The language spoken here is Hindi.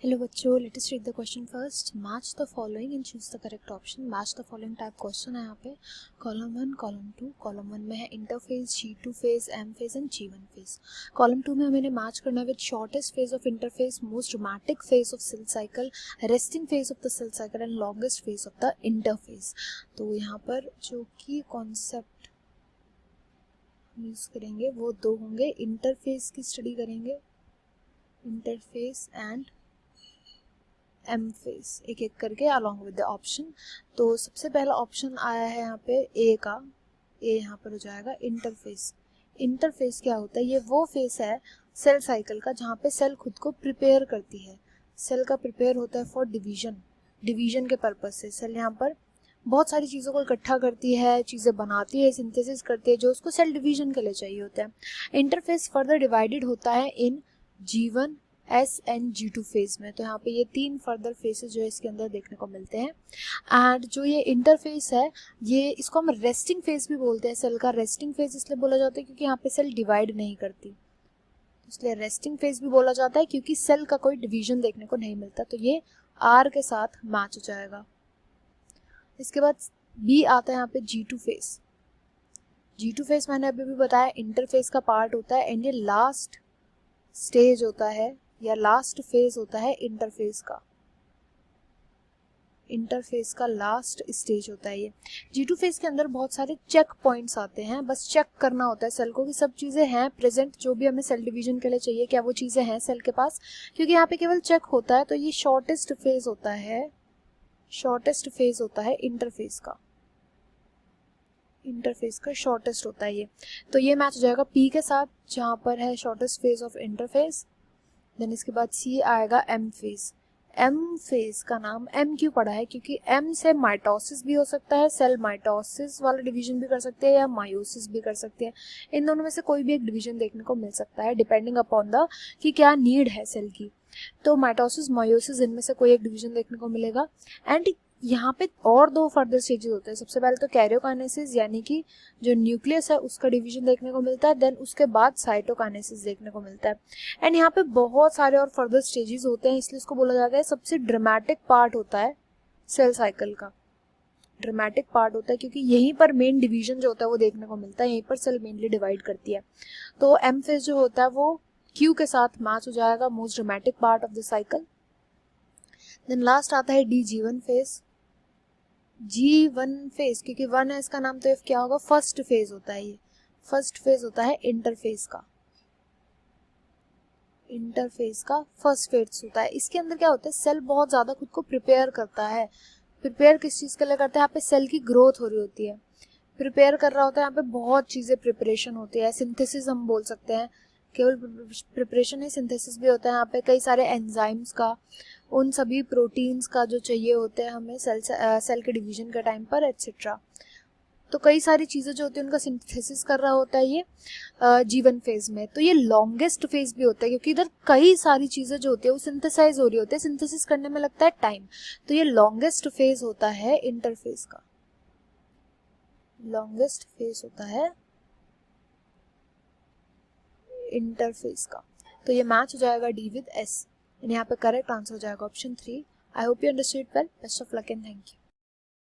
Hello बच्चों, let us read the question first. Match the following and choose the correct option. Match the following type question है यहाँ पे. Column 1, column 2. कॉलम 1 में है interface, G2 phase, M phase and G1 phase. Column 2 में हमें मैच करना है with shortest phase of interface, most dramatic phase of cell cycle, resting phase of the cell cycle and longest phase of the interface. तो यहाँ पर जो की कॉन्सेप्ट यूज करेंगे वो दो होंगे. इंटरफेस की स्टडी करेंगे, इंटरफेस एंड एम फेस, एक एक करके अलॉन्ग विद द ऑप्शन. तो सबसे पहला ऑप्शन आया है यहाँ पे ए का. ए यहाँ पर हो जाएगा इंटरफेस. इंटरफेस क्या होता है? ये वो फेस है सेल साइकिल का जहाँ पे सेल खुद को प्रिपेयर करती है. सेल का प्रिपेयर होता है फॉर डिवीजन. डिवीजन के पर्पज से सेल यहाँ पर बहुत सारी चीज़ों को इकट्ठा करती है, चीज़ें बनाती है, सिंथेसिस करती है जो उसको सेल डिवीजन के लिए चाहिए होता है. इंटरफेस फर्दर डिवाइडेड होता है इन G1, S and G2 phase में. तो यहाँ पे ये तीन फर्दर फेसेस जो है इसके अंदर देखने को मिलते हैं. एंड जो ये इंटरफेस है ये इसको हम रेस्टिंग फेज भी बोलते हैं. सेल का रेस्टिंग फेज इसलिए बोला जाता है क्योंकि यहाँ पे सेल डिवाइड नहीं करती, इसलिए रेस्टिंग फेज भी बोला जाता है क्योंकि सेल का कोई डिवीजन देखने को नहीं मिलता. तो ये R के साथ मैच हो जाएगा. इसके बाद B आता है यहाँ पे G2 फेज. G2 फेज मैंने अभी भी बताया इंटरफेस का पार्ट होता है एंड ये लास्ट स्टेज होता है या लास्ट फेज होता है इंटरफेस का. इंटरफेस का लास्ट स्टेज होता है ये. G2 फेज के अंदर बहुत सारे चेक पॉइंट्स आते हैं. बस चेक करना होता है सेल को कि सब चीज़ें हैं प्रेजेंट जो भी हमें सेल डिवीजन के लिए चाहिए, क्या वो चीज़ें हैं सेल के पास, क्योंकि यहाँ पे केवल चेक होता है. तो ये शॉर्टेस्ट फेज होता है, शॉर्टेस्ट फेज होता है इंटरफेस का. इंटरफेस का शॉर्टेस्ट होता है ये. तो ये मैच हो जाएगा P के साथ जहाँ पर है shortest phase of interface. Then इसके बाद C आएगा M फेज. M फेज का नाम M क्यों पड़ा है? क्योंकि M से माइटोसिस भी हो सकता है, सेल माइटोसिस वाला डिवीजन भी कर सकते हैं या मायोसिस भी कर सकते हैं. इन दोनों में से कोई भी एक डिवीजन देखने को मिल सकता है डिपेंडिंग अपॉन द कि क्या नीड है सेल की. तो माइटोसिस, मायोसिस इनमें से कोई एक डिवीजन देखने को मिलेगा. एंड यहाँ पे और दो फर्दर स्टेजेस होते हैं. सबसे पहले तो कैरियोकाइनेसिस यानी कि जो न्यूक्लियस है उसका डिवीजन देखने को मिलता है. देन उसके बाद साइटोकाइनेसिस देखने को मिलता है. एंड यहाँ पे बहुत सारे और फर्दर स्टेजेस होते हैं, इसलिए इसको बोला जाता है सबसे ड्रामेटिक पार्ट होता है सेल साइकिल का. ड्रामेटिक पार्ट होता है क्योंकि यहीं पर मेन डिवीजन जो होता है वो देखने को मिलता है, यहीं पर सेल मेनली डिवाइड करती है. तो एम फेज जो होता है वो क्यू के साथ मैच हो जाएगा, most dramatic part of the cycle. Then last आता है D G1 phase. G1 phase क्योंकि 1 है इसका नाम, तो क्या होगा? फर्स्ट फेज होता है ये. फर्स्ट फेज होता है इंटरफेस का. इंटरफेस का फर्स्ट फेज होता है. इसके अंदर क्या होता है? सेल बहुत ज्यादा खुद को प्रिपेयर करता है. प्रिपेयर किस चीज के लिए करता है? यहाँ पे सेल की ग्रोथ हो रही होती है, प्रिपेयर कर रहा होता है. यहाँ पे बहुत चीजें प्रिपरेशन होती है. सिंथेसिस हम बोल सकते हैं, केवल प्रिपरेशन है, सिंथेसिस भी होता है. यहाँ पे कई सारे एंजाइम्स का, उन सभी प्रोटीन्स का जो चाहिए होते हैं हमें सेल के डिवीजन के टाइम पर एटसेट्रा. तो कई सारी चीज़ें जो होती है उनका सिंथेसिस कर रहा होता है ये G1 फेज में. तो ये लॉन्गेस्ट फेज भी होता है क्योंकि इधर कई सारी चीज़ें जो होती है वो सिंथेसाइज हो रही होती है. सिंथेसिस करने में लगता है टाइम. तो ये लॉन्गेस्ट फेज होता है इंटरफेस का. लॉन्गेस्ट फेज होता है इंटरफेस का. तो ये मैच हो जाएगा D विद S. यहाँ पे करेक्ट आंसर हो जाएगा option 3. I hope you understood well. Best of luck and thank you.